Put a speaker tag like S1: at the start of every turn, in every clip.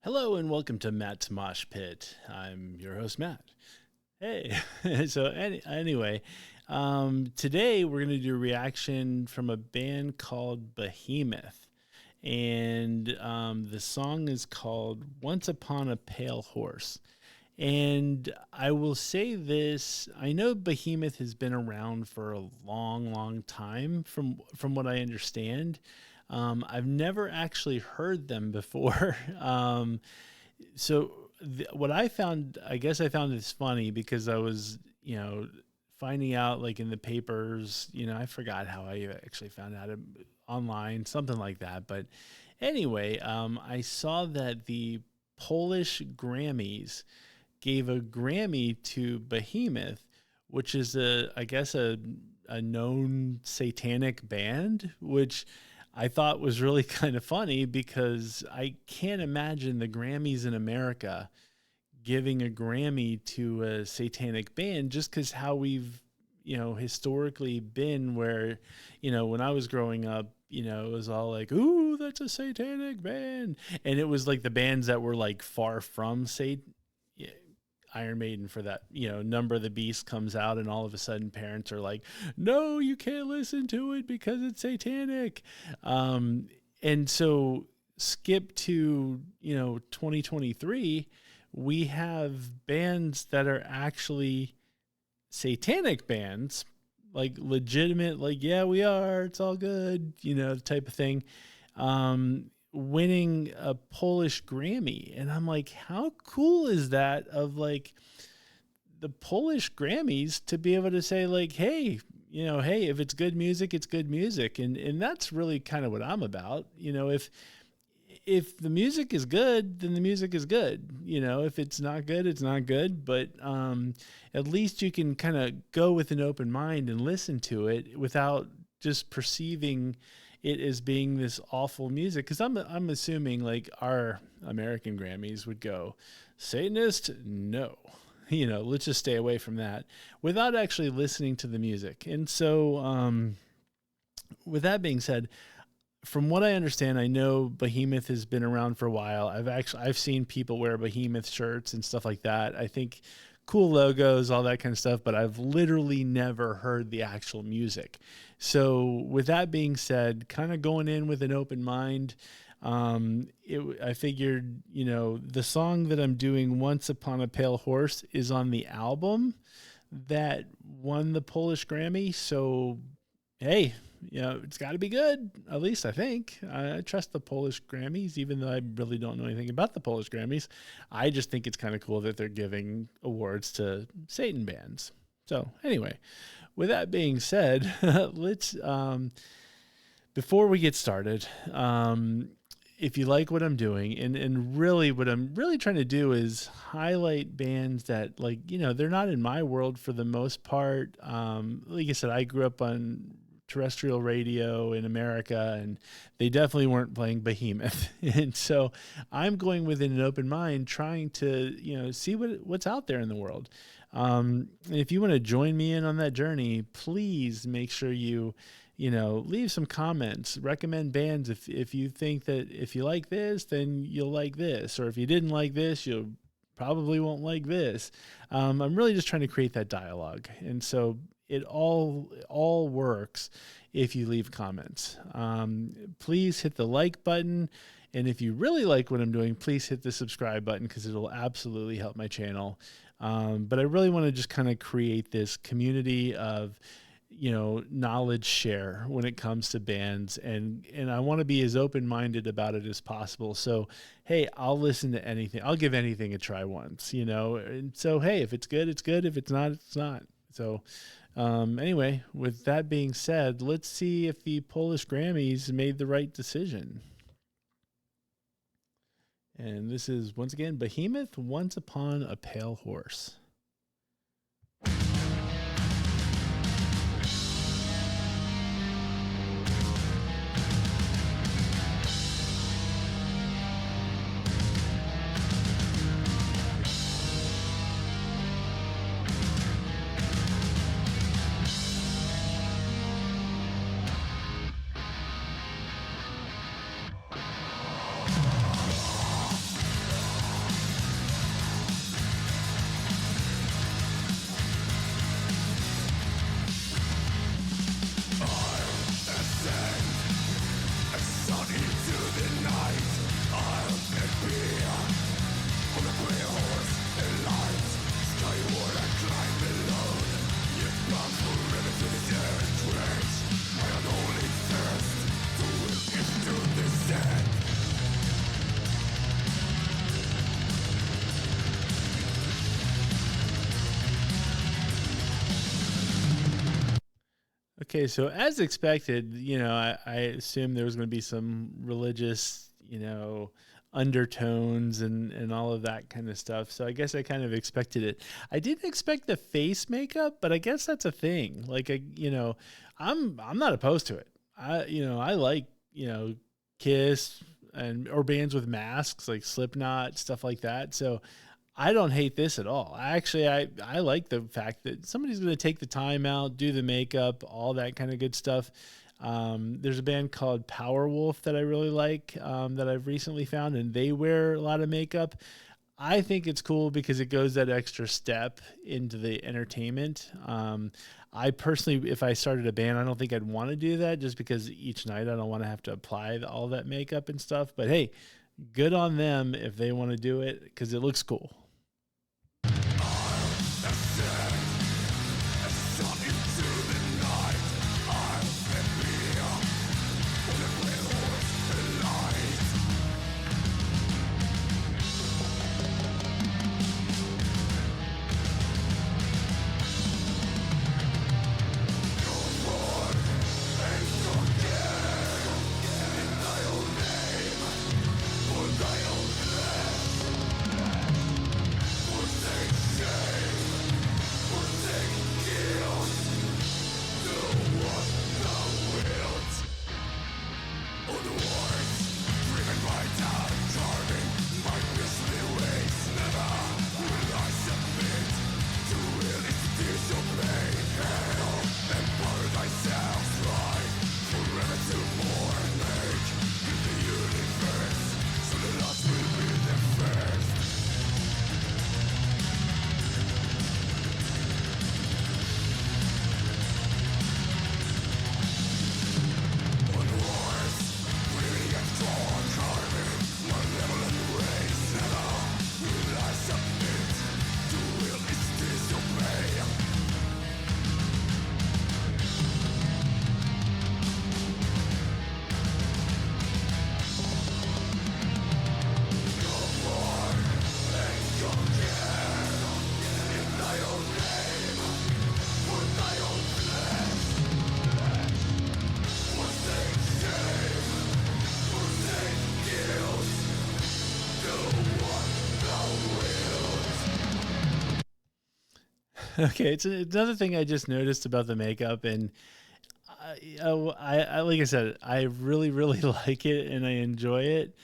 S1: Hello and welcome to Matt's Mosh Pit. I'm your host, Matt. Hey, today we're going to do a reaction from a band called Behemoth. And the song is called Once Upon a Pale Horse. And I will say this, I know Behemoth has been around for a long, long time from what I understand. I've never actually heard them before. What I found, I guess I found this funny because I was, finding out like in the papers, I forgot how I actually found out online, something like that. But anyway, I saw that the Polish Grammys gave a Grammy to Behemoth, which is I guess a known satanic band, which I thought was really kind of funny because I can't imagine the Grammys in America giving a Grammy to a satanic band just because how we've, historically been where, when I was growing up, it was all like, ooh, that's a satanic band. And it was like the bands that were like far from Iron Maiden for that, Number of the Beast comes out and all of a sudden parents are like, no, you can't listen to it because it's satanic. And so skip to, 2023, we have bands that are actually satanic bands, like legitimate, like, yeah, we are, it's all good, type of thing. Winning a Polish Grammy. And I'm like, how cool is that of like the Polish Grammys to be able to say like, hey, hey, if it's good music, it's good music. And that's really kind of what I'm about. If the music is good, then the music is good. If it's not good, it's not good. But at least you can kind of go with an open mind and listen to it without just perceiving it as being this awful music. Because I'm assuming like our American Grammys would go, Satanist, no. Let's just stay away from that without actually listening to the music. And so with that being said, from what I understand, I know Behemoth has been around for a while. I've seen people wear Behemoth shirts and stuff like that. I think cool logos, all that kind of stuff, but I've literally never heard the actual music. So with that being said, kind of going in with an open mind, I figured, the song that I'm doing, Once Upon a Pale Horse, is on the album that won the Polish Grammy. So, hey, it's got to be good, at least I think. I trust the Polish Grammys, even though I really don't know anything about the Polish Grammys. I just think it's kind of cool that they're giving awards to Satan bands. So anyway, with that being said, let's, before we get started, if you like what I'm doing, and really what I'm really trying to do is highlight bands that, like, they're not in my world for the most part. Like I said, I grew up on terrestrial radio in America, and they definitely weren't playing Behemoth. And so I'm going within an open mind, trying to, see what's out there in the world. And if you want to join me in on that journey, please make sure you leave some comments, recommend bands. If you think that if you like this, then you'll like this. Or if you didn't like this, you'll probably won't like this. I'm really just trying to create that dialogue. And so it all works if you leave comments. Please hit the like button. And if you really like what I'm doing, please hit the subscribe button because it'll absolutely help my channel. But I really want to just kind of create this community of, knowledge share when it comes to bands. And I want to be as open-minded about it as possible. So, hey, I'll listen to anything. I'll give anything a try once, And so, hey, if it's good, it's good. If it's not, it's not. So anyway, with that being said, let's see if the Polish Grammys made the right decision. And this is, once again, Behemoth, Once Upon a Pale Horse. Okay, so as expected, I assumed there was going to be some religious, undertones and all of that kind of stuff. So I guess I kind of expected it. I didn't expect the face makeup, but I guess that's a thing. Like, I'm not opposed to it. I like, Kiss and or bands with masks like Slipknot, stuff like that. So I don't hate this at all. Actually, I like the fact that somebody's going to take the time out, do the makeup, all that kind of good stuff. There's a band called Powerwolf that I really like, that I've recently found, and they wear a lot of makeup. I think it's cool because it goes that extra step into the entertainment. I personally, if I started a band, I don't think I'd want to do that just because each night I don't want to have to apply all that makeup and stuff. But hey, good on them if they want to do it because it looks cool. Okay, it's another thing I just noticed about the makeup, and I like I said, I really, really like it and I enjoy it.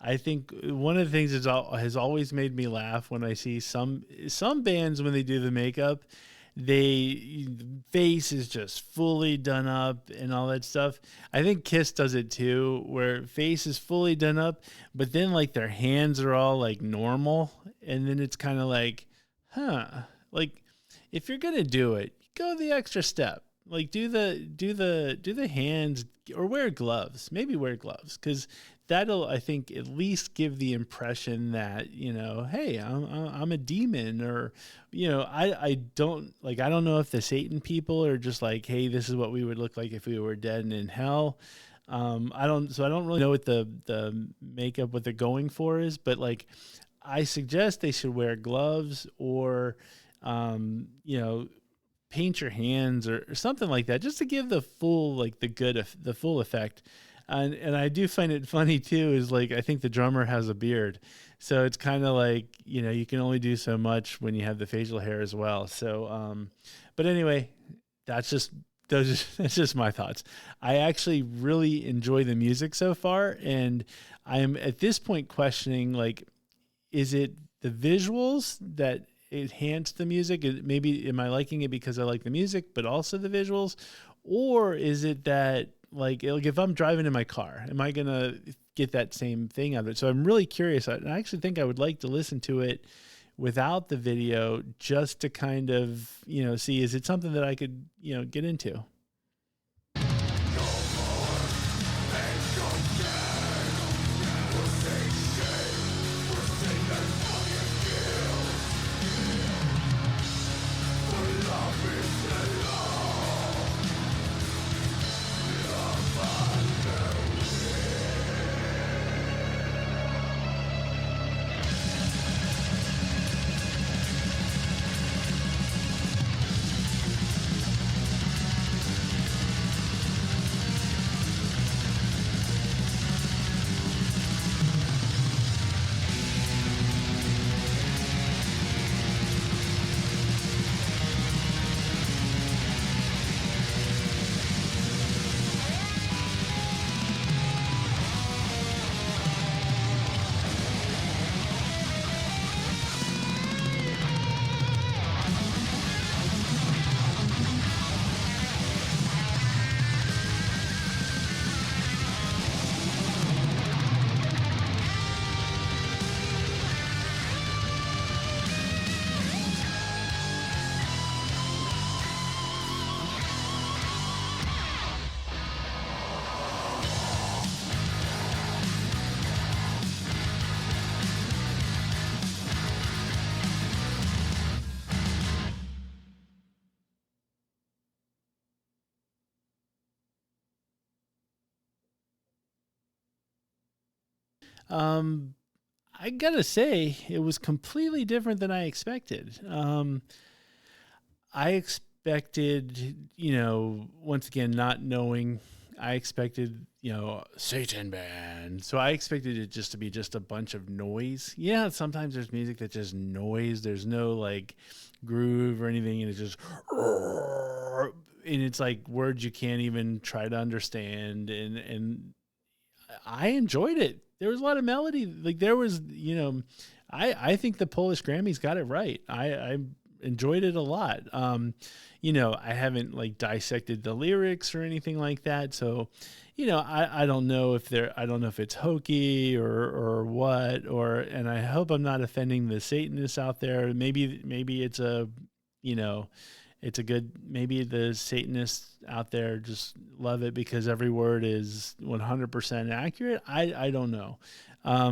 S1: I think one of the things that has always made me laugh when I see some bands when they do the makeup, they face is just fully done up and all that stuff. I think Kiss does it too, where face is fully done up, but then like their hands are all like normal, and then it's kind of like, huh, like if you're gonna do it, go the extra step. Like do the hands or wear gloves. Maybe wear gloves because that'll I think at least give the impression that hey, I'm a demon or I don't like I don't know if the Satan people are just like hey this is what we would look like if we were dead and in hell. I don't really know what the makeup what they're going for is, but like I suggest they should wear gloves or you know paint your hands or something like that just to give the full like the full effect. And I do find it funny too is like I think the drummer has a beard, so it's kind of like you can only do so much when you have the facial hair as well. So but anyway, that's just that's just my thoughts. I actually really enjoy the music so far, and I am at this point questioning like is it the visuals that enhance the music? Maybe am I liking it because I like the music, but also the visuals, or is it that like if I'm driving in my car, am I gonna get that same thing out of it? So I'm really curious. I actually think I would like to listen to it without the video just to kind of see is it something that I could get into. Um, I gotta say, it was completely different than I expected. I expected, once again, not knowing, I expected, Satan band. So I expected it just to be just a bunch of noise. Yeah, sometimes there's music that's just noise. There's no like groove or anything, and it's just, and it's like words you can't even try to understand. And I enjoyed it. There was a lot of melody. Like there was, I think the Polish Grammys got it right. I enjoyed it a lot. I haven't like dissected the lyrics or anything like that. So, I don't know if I don't know if it's hokey or what, and I hope I'm not offending the Satanists out there. Maybe it's you know, it's a good, maybe the Satanists out there just love it because every word is 100% accurate. I don't know.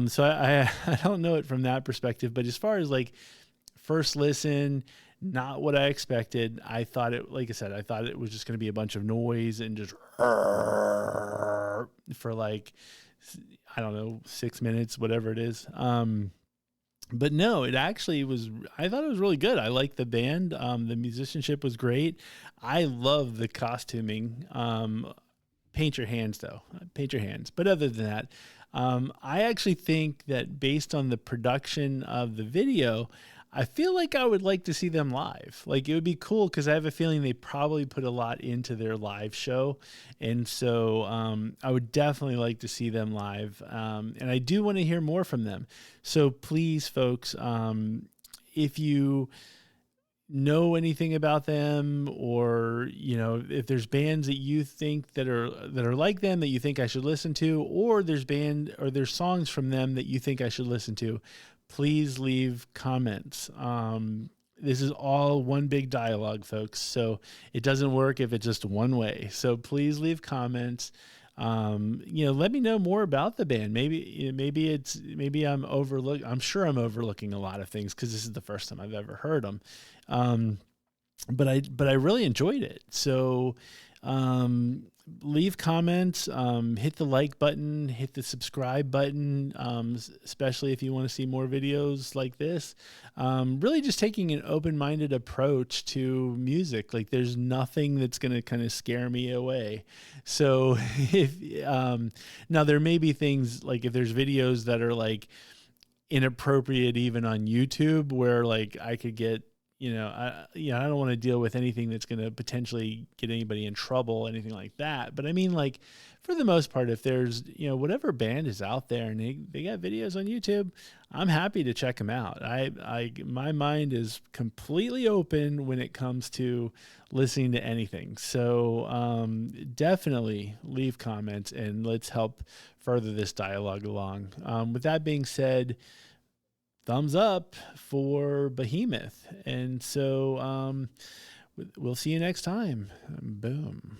S1: So I don't know it from that perspective, but as far as like first listen, not what I expected. I thought it, like I said, I thought it was just going to be a bunch of noise and just for like, I don't know, 6 minutes, whatever it is. But no, it actually was. I thought it was really good. I liked the band. The musicianship was great. I love the costuming. Paint your hands, though. Paint your hands. But other than that, I actually think that based on the production of the video, I feel like I would like to see them live. Like it would be cool because I have a feeling they probably put a lot into their live show, and so I would definitely like to see them live. And I do want to hear more from them. So please, folks, if you know anything about them, or if there's bands that you think that are like them that you think I should listen to, or there's songs from them that you think I should listen to, please leave comments. This is all one big dialogue, folks, so it doesn't work if it's just one way. So please leave comments. Let me know more about the band. Maybe I'm sure I'm overlooking a lot of things because this is the first time I've ever heard them. But I really enjoyed it. So, leave comments, hit the like button, hit the subscribe button, especially if you want to see more videos like this. Really just taking an open-minded approach to music. Like there's nothing that's going to kind of scare me away. So now there may be things like if there's videos that are like inappropriate even on YouTube where like I could get, I don't want to deal with anything that's going to potentially get anybody in trouble, anything like that. But I mean, like, for the most part, if there's, whatever band is out there and they got videos on YouTube, I'm happy to check them out. My mind is completely open when it comes to listening to anything. So definitely leave comments and let's help further this dialogue along. With that being said, thumbs up for Behemoth. And so we'll see you next time. Boom.